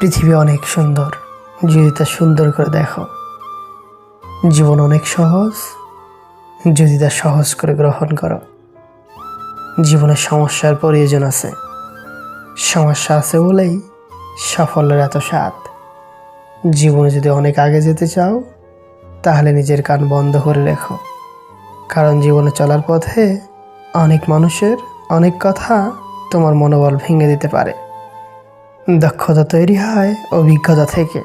পৃথিবী অনেক সুন্দর যদি তা সুন্দর করে দেখো। জীবন অনেক সহজ যদি তা সহজ করে গ্রহণ করো। জীবনে সমস্যার প্রয়োজন আছে, সমস্যা আছে বলেই সাফল্যের এত স্বাদ। জীবনে যদি অনেক আগে যেতে চাও তাহলে নিজের কান বন্ধ করে রেখো, কারণ জীবনে চলার পথে অনেক মানুষের অনেক কথা তোমার মনোবল ভেঙে দিতে পারে। দক্ষতা তৈরি হয় অভিজ্ঞতা থেকে,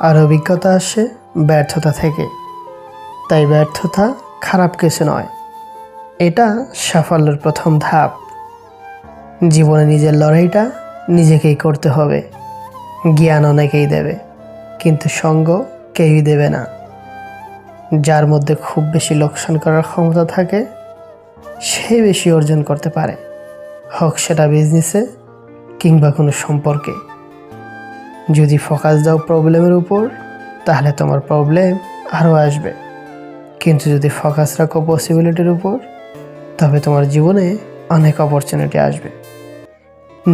আর অভিজ্ঞতা আসে ব্যর্থতা থেকে। তাই ব্যর্থতা খারাপ কিছু নয়, এটা সাফল্যের প্রথম ধাপ। জীবনে নিজের লড়াইটা নিজেকেই করতে হবে। জ্ঞান অনেকেই দেবে, কিন্তু সঙ্গ কেউই দেবে না। যার মধ্যে খুব বেশি লোকসান করার ক্ষমতা থাকে সে বেশি অর্জন করতে পারে, হোক সেটা বিজনেসে কিংবা কোনো সম্পর্কে। যদি ফোকাস দাও প্রবলেমের উপর তাহলে তোমার প্রবলেম আরও আসবে, কিন্তু যদি ফোকাস রাখো পসিবিলিটির উপর তবে তোমার জীবনে অনেক অপরচুনিটি আসবে।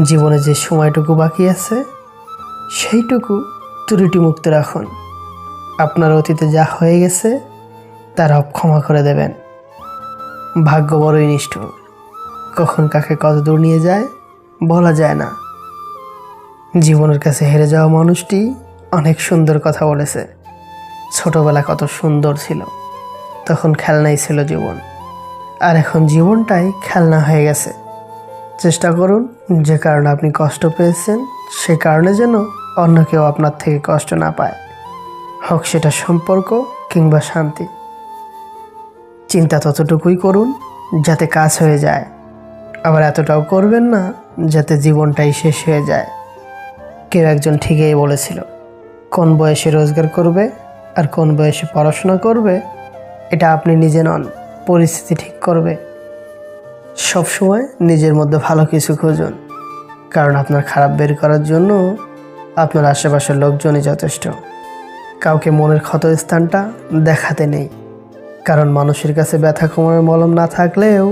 জীবনে যে সময়টুকু বাকি আছে সেইটুকু ত্রুটিমুক্ত রাখুন। আপনার অতীতে যা হয়ে গেছে তা রব ক্ষমা করে দেবেন। ভাগ্য বড়ই নিষ্ঠুর, কখন কাকে কত দূর নিয়ে যায় বলা যায় না। জীবনের কাছে হেরে যাওয়া মানুষটি অনেক সুন্দর কথা বলেছে। ছোটবেলা কত সুন্দর ছিল, তখন খেলনাই ছিল জীবন, আর এখন জীবনটাই খেলনা হয়ে গেছে। চেষ্টা করুন যে কারণে আপনি কষ্ট পেয়েছেন সে কারণে যেন অন্য কেউ আপনার থেকে কষ্ট না পায়, হোক সেটা সম্পর্ক কিংবা শান্তি। চিন্তা ততটুকুই করুন যাতে কাজ হয়ে যায়, আবার এতটাও করবেন না যাতে জীবনটাই শেষ হয়ে যায়। কেউ একজন ঠিকই বলেছিল, কোন বয়সে রোজগার করবে আর কোন বয়সে পড়াশোনা করবে এটা আপনি নিজে নন, পরিস্থিতি ঠিক করবে। সবসময় নিজের মধ্যে ভালো কিছু খুঁজুন, কারণ আপনার খারাপ বের করার জন্য আপনার আশেপাশের লোকজনই যথেষ্ট। কাউকে মনের ক্ষত স্থানটা দেখাতে নেই, কারণ মানুষের কাছে ব্যথা কমানোর মলম না থাকলেও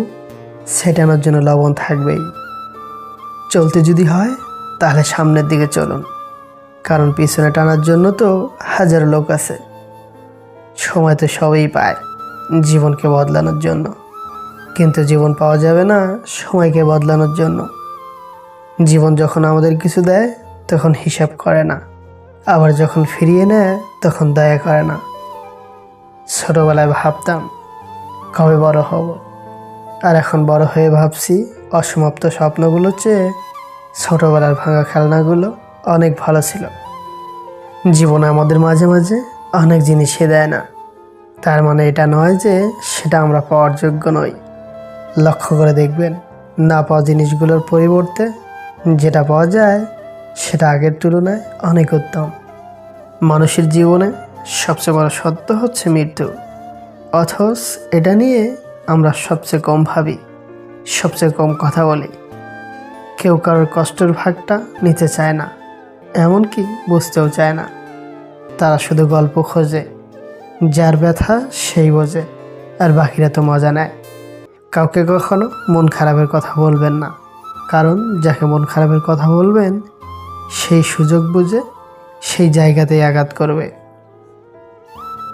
ছেটানোর জন্য লবণ থাকবেই। চলতে যদি হয় তাহলে সামনের দিকে চলুন, কারণ পিছনে টানার জন্য তো হাজার লোক আছে। সময় তো সবই পায় জীবনকে বদলানোর জন্য, কিন্তু জীবন পাওয়া যাবে না সময়কে বদলানোর জন্য। জীবন যখন আমাদের কিছু দেয় তখন হিসাব করে না, আবার যখন ফিরিয়ে নেয় তখন দয়া করে না। ছোটবেলায় ভাবতাম কবে বড় হব, আর এখন বড় হয়ে ভাবছি অসমাপ্ত স্বপ্নগুলোর চেয়ে ছোটবেলার ভাঙা খেলনাগুলো অনেক ভালো ছিল। জীবনে আমাদের মাঝে মাঝে অনেক জিনিসই দেয় না, তার মানে এটা নয় যে সেটা আমরা পাওয়ার যোগ্য নই। লক্ষ্য করে দেখবেন, না পাওয়া জিনিসগুলোর পরিবর্তে যেটা পাওয়া যায় সেটা আগের তুলনায় অনেক উত্তম। মানুষের জীবনে সবচেয়ে বড় সত্য হচ্ছে মৃত্যু, অথচ এটা নিয়ে আমরা সবচেয়ে কম ভাবি, সবচেয়ে কম কথা বলি। কেউ কারোর কষ্টের ভাগটা নিতে চায় না, এমনকি বুঝতেও চায় না। তারা শুধু গল্প খোঁজে, যার ব্যথা সেই বোঝে, আর বাকিরা তো মজা নেয়। কাউকে কখনো মন খারাপের কথা বলবেন না, কারণ যাকে মন খারাপের কথা বলবেন সেই সুযোগ বুঝে সেই জায়গাতেই আঘাত করবে।